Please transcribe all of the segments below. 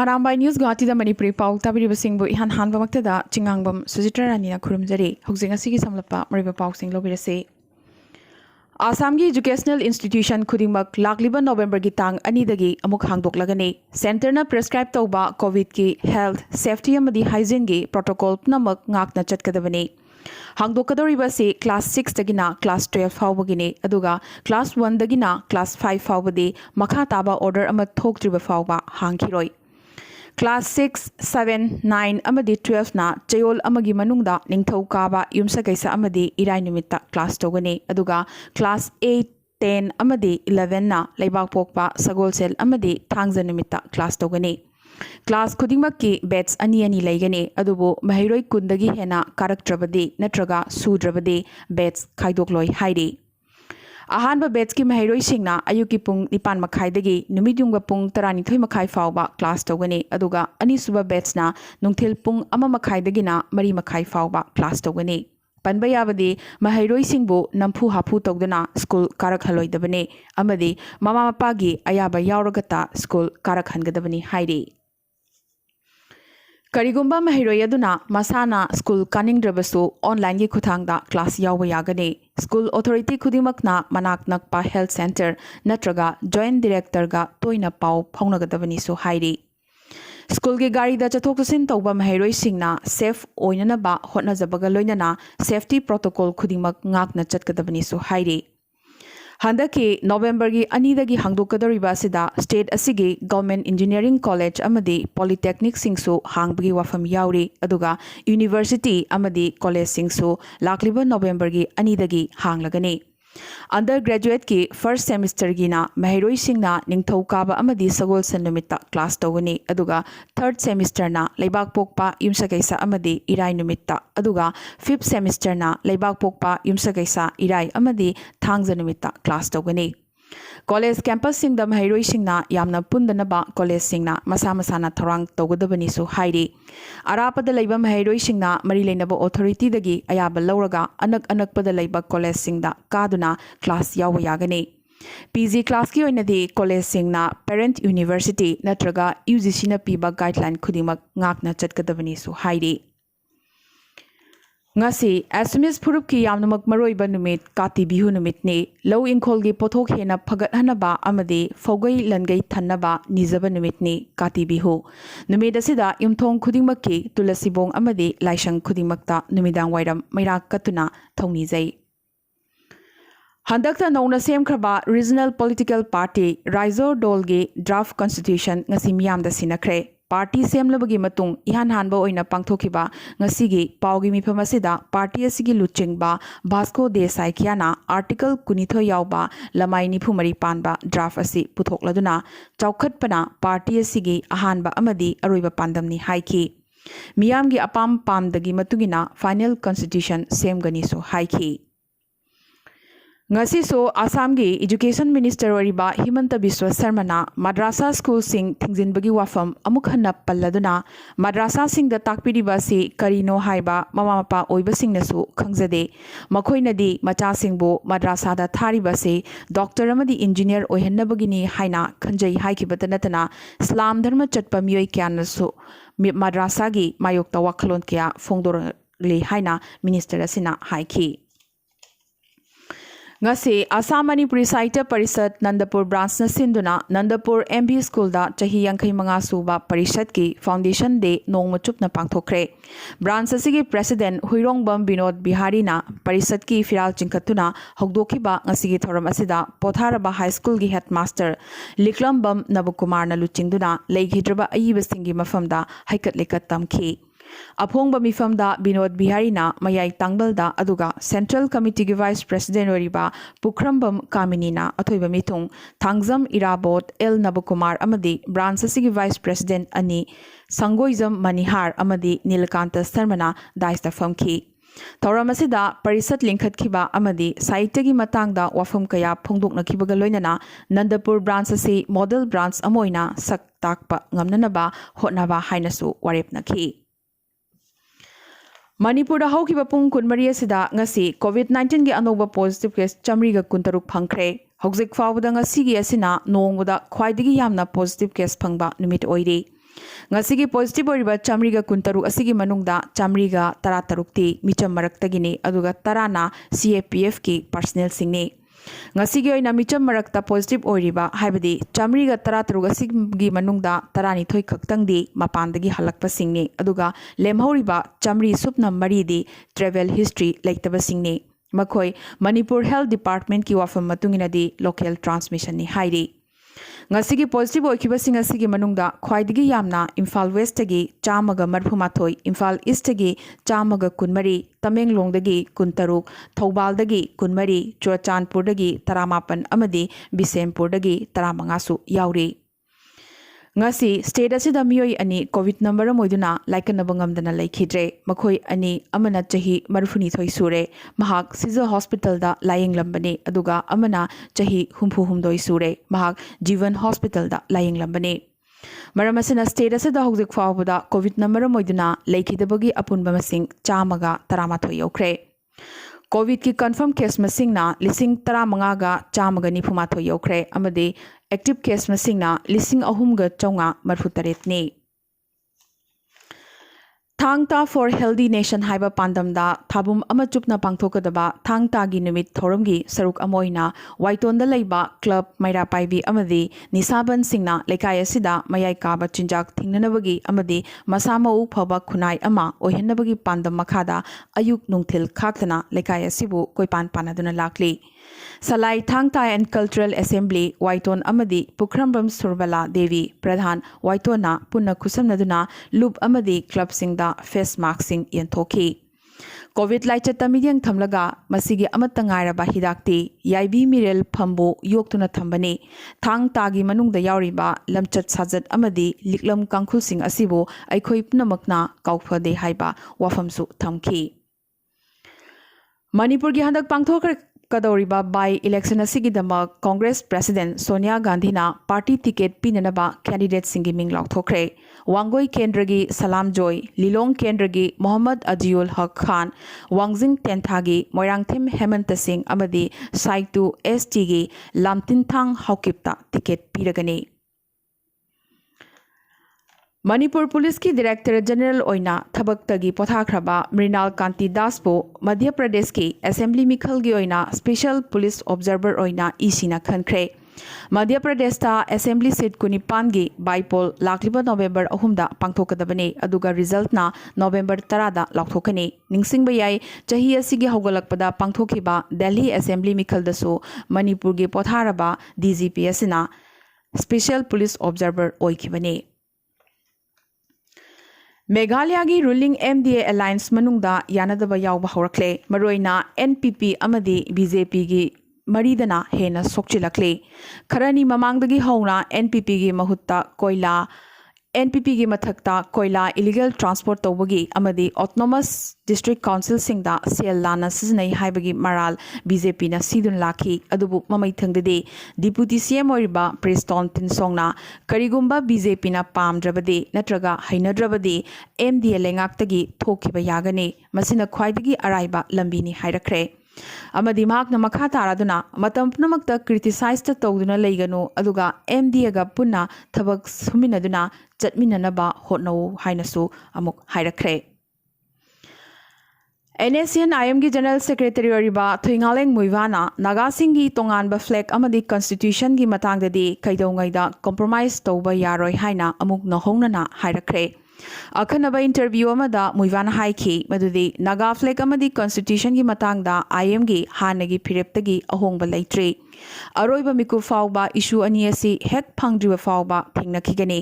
Arambai News Guwahati da Manipuri Pau tabiriba singbu ihan hanbamaktada Chingangbam Sujitra Ranina khurumjari hojing asigi samlapa mariba pau sing lobirase Assam gi educational institution khudingmak lakliba November gi tang ani dagi amuk hangdoklagani center na prescribe tawba covid ki health safety amadi hygiene gi protocol namak ngakna chatkadabani hangdokadoriba se class 6 dagina class 12 fawbagini aduga class 1 dagina class 5 fawbadi makha taba order ama thoktriba fawba hangkhiroi Class 6, 7, 9 amadi 12 na chayol amagi manungda ningthau kaba yumsa kaisa amadi irai numita class togani aduga class 8, 10 amadi 11 na laibak pokpa sagolsel amadi thangja numita class togani class khudingmakki batch ani ani laigani adubu mahairoi kundagi hena karaktrabadi natraga sudrabadi batch khaidokloi hairi Ahanba batch ki mahairoi singna ayuki pung nipan makhaidagi numidungba pung 12 makhai fawba class togani aduga anisuba batch na nungthil pung ama makhaidagi na mari makhai fawba class togani panba yabadi mahairoi singbu nampu hapu togdana school karak haloidabani amadi mama mapagi ayaba yauragata school karak hangadabani hairi Karigumba mahairoi aduna masana school kaningdrabasu online gi khuthangda class yawa yagani school authority khudimakna manak nakpa health center natraga joint director ga toina pau phaunagadabani su hairi school gi gari da chathok sin tawba mahairoi singna safe oinana ba hotna jabaga loinana safety protocol khudimak ngakna chatkadabani su hairi Handaki November gi anidagi hangdokadoriba sida state asigi government engineering college amadi polytechnic singsu hangbagi wafam yauri aduga university amadi college singsu lakliba November gi anidagi hanglagani undergraduate ki first semester gi na mahairoi singna ningthau kaba amadi sagol sanumita class togani aduga third semester na laibak pokpa yumsa kaisa amadi irai numita aduga fifth semester na laibak pokpa yumsa kaisa irai amadi thangja numita class togani college campus singda mahairoi singna yamna pundanaba college singna masa masana thorang togodabani su hairi arapada leiba mahairoi singna mari leinaba authority dagi ayaba lauraga anak pada leiba college singda kaduna class yawa yagani PG class ki oinadi college singna parent university natraga UGC na piba guideline khudimak ngakna chatkadabani su hairi Ngasi SMS Purup ki yamnamak maroiba numit Kati Bihu numit ni low inkol gi pothok hena phagat hanaba amadi fogai langai thanaba nijaba numit ni Kati Bihu numit asida yumthong khudingmak ki tulasibong amadi laisang khudingmakta numidang wairam mairak katuna thongni jai Handakta nauna semkhraba regional political party Raizo Dolgi draft constitution ngasi miyam da sinakre Party semlabagi matung ihan hanba oina pangthokiba ngasigi paugi mifam asida party asigi luchingba Vasco Desai kiana article kunitho yawba lamai nifumari panba draft asi puthokladuna chaukhatpana party asigi ahanba amadi aroiba pandamni haiki miyamgi apam pamdagi matugina final constitution semgani so haiki Ngasi so Assam gi Education Minister wariba Himanta Biswa Sarma na Madrasa School sing thingjin bagi wafam amuk hanna palladuna Madrasa sing da takpiriba si karino haiba mama mapa oiba sing nasu khangjade makhoi di macha singbo Madrasa da thariba se doctor amadi engineer oihannabagini haina khanjai haikibata natana Islam dharma chatpa miyoi kyan su Madrasa gi mayokta wakhalon kya fongdor le haina minister asina haiki Ngasi Assam Manipuri Sahitya Parishad Nandapur branch na sinduna Nandapur MB School da chahi 65 suba Parishad ki Foundation Day nongma chupna pangthokre branch asigi president Huirongbam Binod Bihari na Parishad ki firal chingkhatuna hogdokhiba ngasigi thoram asida Potharaba High School gi headmaster Liklambam Nabukumar na luchingduna leigidraba ayiba singi mafamda haikat lekat tamki Aphongba mifamda Binod Bihari na mayai tangbalda aduga Central Committee gi Vice President oriba Pukhrambam Kamini na athoiba mithung Thangjam Irabot L Nabukumar amadi branch asigi Vice President ani Sangoizam Manihar amadi Nilakanta Sarmana daista famki Tauramasida Parishad lingkhatkhiba amadi Sahitya matangda wafam kaya phongdoknakibaga loinana Nandapur branch asi model branch amoina sak takpa ngamnanaba hotnaba hainasu warepnakhi Manipur haukiba pung kunmari asida ngasi COVID-19 gi anoba positive case chamriga kuntaruk phangkhre hojik fawda ngasi gi asina nongmuda khwaidigi yamna positive case phangba numit oiri ngasi positive oriba chamriga kuntaruk asigi manungda chamriga taratarukti micham maraktagini aduga tarana CAPF ki personnel singni ngasi gi oina micham marakta positive oriba haibadi chamriga tarataruk asigi manungda tarani thoi khaktangdi mapandagi halakpa singni aduga lemhoriba chamri supna maridi travel history leitaba singni makhoi Manipur Health Department ki wafam matunginadi local transmission ni hairi ngasi positive oikibasing asigi manungda khwaidigi yamna Imphal West tagi chamaga marphumathoi Imphal East tagi chamaga kunmari Tamenglong dagi kuntaruk Thoubal dagi kunmari Churachandpur dagi taramapan amadi Bisempur dagi taramangasu yauri ngasi state asida miyoi ani covid number moiduna laikanaba ngamdana laikhidre makhoi ani amana chahi marfuni thoi sure mahak Caesar Hospital da laying lambane aduga amana chahi humpu humdoi sure mahak Jivan Hospital da laying lambane maramasina state asida hojik fawbada covid number moiduna laikhidabagi apunba masing chamaga taramathoi yokre COVID की confirm case masingna lising taramanga ga chamaga nifumathoi yokre amade active case masingna lising ahum ga chonga marfutaret ni Thangta for Healthy Nation haiba pandamda thabum ama chupna pangthokadaba thangta gi numit thoramgi saruk amoina waitonda leiba club maira paibi amadi nisaban singna lekai asida mayai kaba chinjak thingnanabagi amadi masamau phaba khunai ama ohenabagi pandam makhada ayuk nungthil khaktana lekai asibu koipan panaduna lakli Salai Thangta and Cultural Assembly Waiton Amadi Pukrambam Surbala Devi Pradhan Waitona Punna Kusamnaduna Loop Amadi Club Singda Face Mark Sing Yenthoki COVID Laicha Tamidang Thamlaga Masigi Amatangairaba Hidakti Yaibi Mirel Pambo Yoktuna Thambani Thang Tagi Manung the Yauriba Lamchat Sajat Amadi Liklam Kankul Sing Asibo Aikoipna Makna Kaukfa de Haiba Wafamsu Thamki Manipur gi handak pangthokre kadoriba by election asigidama Congress President Sonia Gandhi na party ticket pinanaba candidate singi ming laukthokre Wangoi Kendragi Salam Joy Lilong Kendragi Mohammad Ajiul Haq Khan Wangjing Tenthagi Moirangthim Hemant Singh amadi Saitu ST gi Lamtinthang Haukipta ticket piragani Manipur Police ki Director General oina thabaktagi pothakraba Mrinal Kanti Daspo Madhya Pradesh ki Assembly Mikhal gi oina Special Police Observer oina isina khankre Madhya Pradesh ta Assembly seat kunipan gi bypoll lakliba November 3 da pangthokadabane aduga result na November 10 da laukthokani ningsingba yai chahi asigi hogalakpada pangthokiba Delhi Assembly Mikhal dasu Manipur gi potharaba DGP asina Special Police Observer oikibane Meghalaya gi ruling MDA alliance manungda yanadaba yawba hawrakle maroina NPP amadi BJP gi maridana hena sokchilakle kharani mamangdagi hawna NPP gi mahutta koila NPP gi mathakta koila illegal transport tawbagi amadi autonomous district council singda sel lana siznai haibagi maral BJP na sidun lakhi adubu mamai thangdade deputy CM oriba Preston Tinsongna karigumba BJP na pamdrabade natraga hainadrabade MDA lengaktagi thokiba yagane masina khwaidagi araiba lambini hairakre amadi mahakna makha taraduna matam punamakta criticize ta tawduna leiganu aduga MDA ga punna thabak suminaduna chatminanaba hotno hainasu amuk hairakre NACN IM gi General Secretary oriba Thuingaleng Muivana Naga Singh gi tonganba flag amadi constitution gi matangdadi kaidongaida compromise tawba yaroi haina amuk nohongnana hairakre Akhanaba interview amada Muivana haiki madudi Naga flag amadi constitution gi matangda IM gi hanagi phireptagi ahongba leitre aroiba miku fawba issue ani asi hek phangdriba fawba thingnakhigani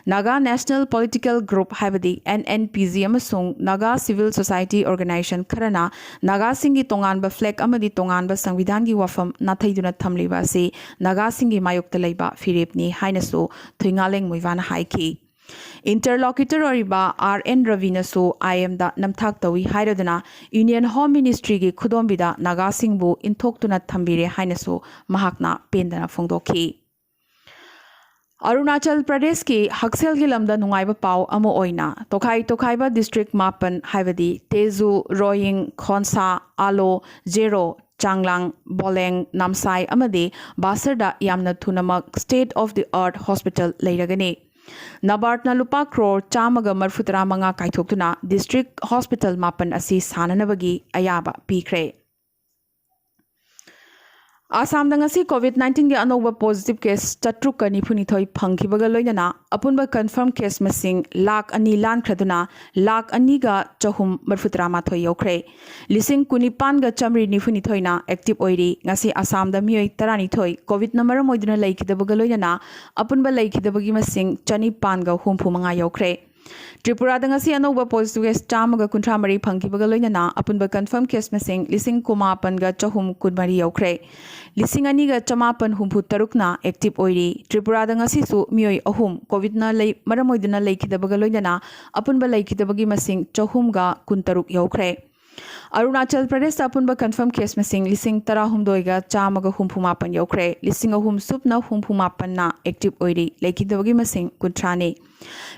Naga National Political Group haibadi NNPG amasung Naga Civil Society Organization kharana Naga Singh gi tonganba flag amadi tonganba sangvidhan gi wafam nathaiduna thamliba asi Naga Singh gi mayokta leiba phirepni hainasu Thuingaleng Muivana haiki Interlocutor oriba RN Ravina so IM da namthak tawi hairaduna Union Home Ministry gi khudombida Naga Singh bu inthok thambire hainasu mahakna pendana phongdokhi Arunachal Pradesh ki Haksel gi lamda nungaiba paw amo oina Tokhaiba district mapan haibadi Tezu Roying Khonsa Alo Zero Changlang Boleng Namsai amadi Basarda yamna thunamak state of the art hospital leiragani नाबार्डना लुपा crore चामगा मरफुतरा मंगा काइथोक्तुना district hospital मापन असी साननबगी अयाबा पीख्रे आसाम दंगसी कोविड-19 के अनोबा positive case चट्रुक का निफुनिथोई फंखिबगा लोइनना अपुनबा confirm case मसिंग lakh अनि लान खदुना लाख अनि गा चहुम मरफुतरा माथोई योख्रे लिसिंग कुनिपान गा चमरी निफुनिथोइना एक्टिव ओइरी ngasi आसाम दा मियोई तरानिथोई कोविड नंबर मोइदुना लेखिदबगा लोइनना अपुनबा लेखिदबगी मसिंग चनिपान गा हुमफुमंगा योख्रे त्रिपुरा दंगसी अनोबा पॉजिटिव केस चामगा कुंथ्रामरी फंखिबगा लोइनना अपुनबा कंफर्म केस मसिंग लिसिंग कुमापन गा चहुम कुनमरी योख्रे लिसिंग अनि गा चमापन हुमफु तरुकना एक्टिव ओइरी त्रिपुरा दंगसी सु मियोई अहुम कोविड ना लई मरमोइदुना लेखिदबगा लोइनना अपुनबा लेखिदबगी मसिंग चहुम गा कुंतरुक योख्रे अरुणाचल प्रदेश अपुनबा कंफर्म केस मसिंग लिसिंग तरा हुमदोइगा चामगा हुमफुमापन योख्रे लिसिंग अहुम सुपना हुमफुमापन ना एक्टिव ओइरी लेखिदबगी मसिंग कुंथ्राने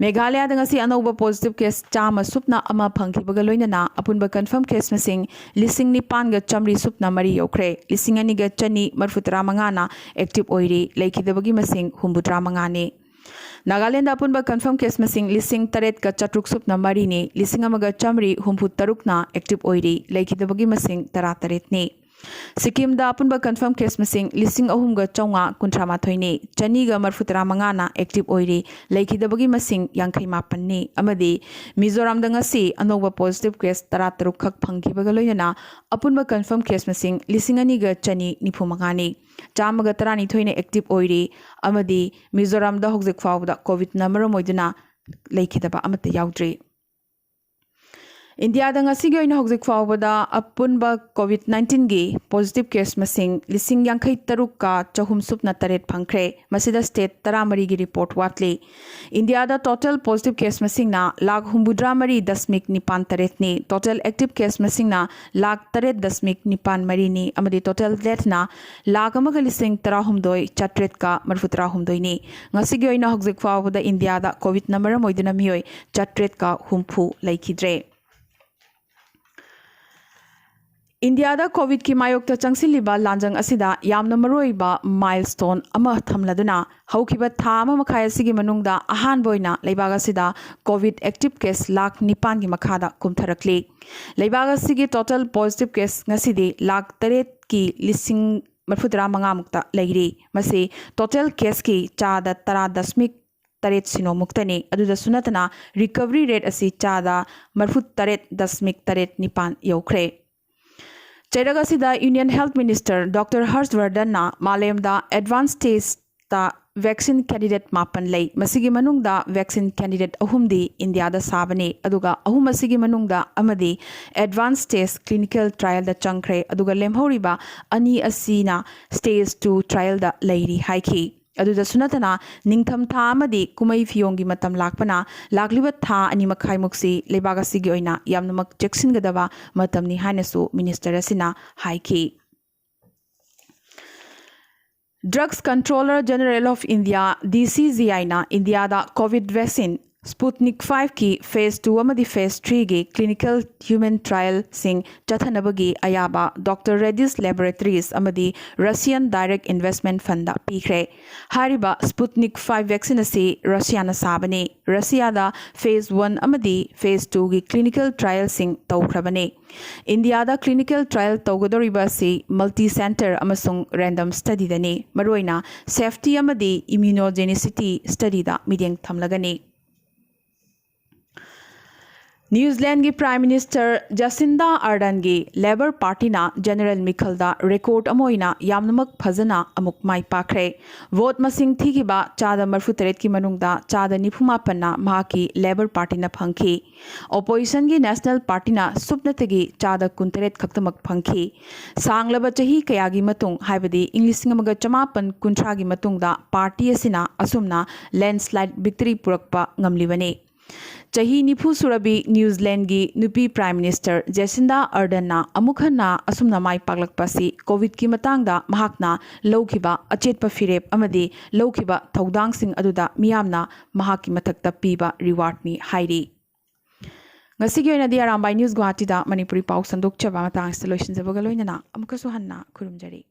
मेघालय दंगसी अनोबा पॉजिटिव केस चाम सुपना अमा फंखिबगा लोइनना अपुनबा कंफर्म केस मसिंग लिसिंग निपान गा चमरी सुपना मरी योख्रे लिसिंग अनि गा चनी मरफुतरा मंगाना एक्टिव ओइरी लेखिदबगी मसिंग हुमबुत्रा मंगाने नागालैंड अपुनबा कंफर्म केस मसिंग लिसिंग तरेत का चट्रुक सुपना मरी ने लिसिंग अमगा चमरी हुमफु तरुकना एक्टिव ओइरी लेखिदबगी मसिंग तरा तरेत ने सिक्किम दा अपुनबा कंफर्म केस मसिंग लिसिंग अहुमगा चौंगा कुंथ्रामाथोई ने चनीगा मरफुतरा मंगाना एक्टिव ओइरी लेखिदबगी मसिंग यांखै मापन ने अमदी मिजोराम दंगसी अनोबा पॉजिटिव केस तरा तरुक खक फंखिबगा लोइनना अपुनबा कंफर्म केस मसिंग लिसिंग अनिगा चनी निफु मंगाने चामगा तरानिथोई ने एक्टिव ओइरी अमदी मिजोराम दा हौजिक फावदा कोविड नंबर मोइदुना लेखिदबा अमत याउद्री इंडिया दंगसी ओइना हौजिक फावदा अपुनबा कोविड-19 गी पॉजिटिव केस मसिंग लिसिंग यांखै तरुक का चहुम सुपना तरेत फंख्रे मसिदा स्टेट तरामरी गी रिपोर्ट वाटली इंडिया दा टोटल पॉजिटिव केस मसिंग ना लाख हुमबुद्रा मरी दशमिक निपान तरेत ने टोटल एक्टिव केस मसिंग ना लाख तरेत दशमिक निपान मरी ने अमदी टोटल डेथ ना लाख अमगा लिसिंग तरा हुमदोई चट्रेत का मरफुतरा हुमदोई ने ngasi gi oina hokjik फावदा इंडिया दा कोविड नंबर मोइदुना मियोई चट्रेत का हुमफु लेखिद्रे इंडिया दा कोविड की मायोक्ता चंगसिलिबा लांजंग असिदा यामना मरोइबा माइलस्टोन अमा थमलदुना हौखिबा था अमा मखाय असिगी मनुंगदा Ahaan बोइना लेबाग असिदा Covid active case lakh निपान की मखादा कुमथरकली लेबाग असिगी total positive case ngasiदी lakh Taret की लिसिंग मरफुतरा मंगा मुक्ता लेगिरी मसे टोटल केस की चादा तरा दशमिक तरेत सिनो मुक्तने अदुदा सुनतना रिकवरी रेट असी चादा मरफुत तरेत दशमिक तरेत निपान यौख्रे चैरगसिदा union health minister doctor Harshvardhan मालेमदा एडवांस स्टेज ता वैक्सीन कैंडिडेट मापन लई मसिगी मनुंगदा वैक्सीन कैंडिडेट अहुमदी इंडिया दा साबने अदुगा अहुम मसिगी मनुंगदा अमदी एडवांस स्टेज क्लिनिकल ट्रायल दा चंख्रे अदुगा लेमहौरिबा अनी असीना स्टेज 2 ट्रायल दा लैरी हाइखी अदुदा सुनतना निंगथम था अमदी कुमई फियोंगी मतम लाकपना लाकलिबा था अनि मखाई मुक्सी लेबागा सिगी ओइना यामनमक जेक्सिनगदबा मतमनी हाइनसु मिनिस्टर असिना हाइखी drugs controller general of India DCGI ना इंडिया दा कोविड वैक्सीन स्पुतनिक 5 की फेज 2 अमदी फेज 3 की क्लिनिकल ह्यूमन ट्रायल सिंग चथनबगी अयाबा डॉक्टर रेडिस लैबोरेटरीज अमदी रशियन डायरेक्ट इन्वेस्टमेंट फंड पीख्रे हारिबा स्पुतनिक 5 वैक्सीन असी रशियाना साबने रशियादा फेज 1 अमदी फेज 2 की क्लिनिकल ट्रायल सिंग तौख्रबने इंडियादा क्लिनिकल ट्रायल तौगदोरिबा से मल्टी सेंटर अमसुंग रैंडम स्टडी दने मरोइना सेफ्टी अमदी इम्यूनोजेनिसिटी स्टडी दा मीडियम थमलगने न्यूजीलैंड की प्राइम मिनिस्टर जसिंदा अर्डन की लेबर पार्टी ना जनरल मिखलदा रिकॉर्ड अमोइना यामनमक फजना अमुक माई पाखरे वोट मसिंग थीगिबा चादा मरफुतरेत की मनुंगदा चादा निफुमापन्ना महाकी लेबर पार्टी ना फंखी ओपोजिशन की नेशनल पार्टी ना सुपनतगी चादा कुंतरेत खक्तमक फंखी सांगलबा चही कयागी मतुंग हाइबदी इंग्लिशिंग अमगा चमापन कुंथ्रागी मतुंगदा पार्टी असिना असुमना लैंडस्लाइड विक्ट्री पुरकपा ngamlibane चाही निफु सुरबी न्यूजीलैंड की नुपी प्राइम मिनिस्टर जेसिंदा अर्डन अमुखना असुमना माई पागलकपसी कोविड की मतंगदा महाकना लौखिबा अचेतपा फिरेप अमदी लौखिबा थौदांगसिंग अदुदा मियामना महाकी मथक्ता पीबा रिवार्डनी हाइरी ngasi oina di arambai news guwahati da manipuri pau sandok chaba matang solution jabagaloina na amkasu hanna khurumjari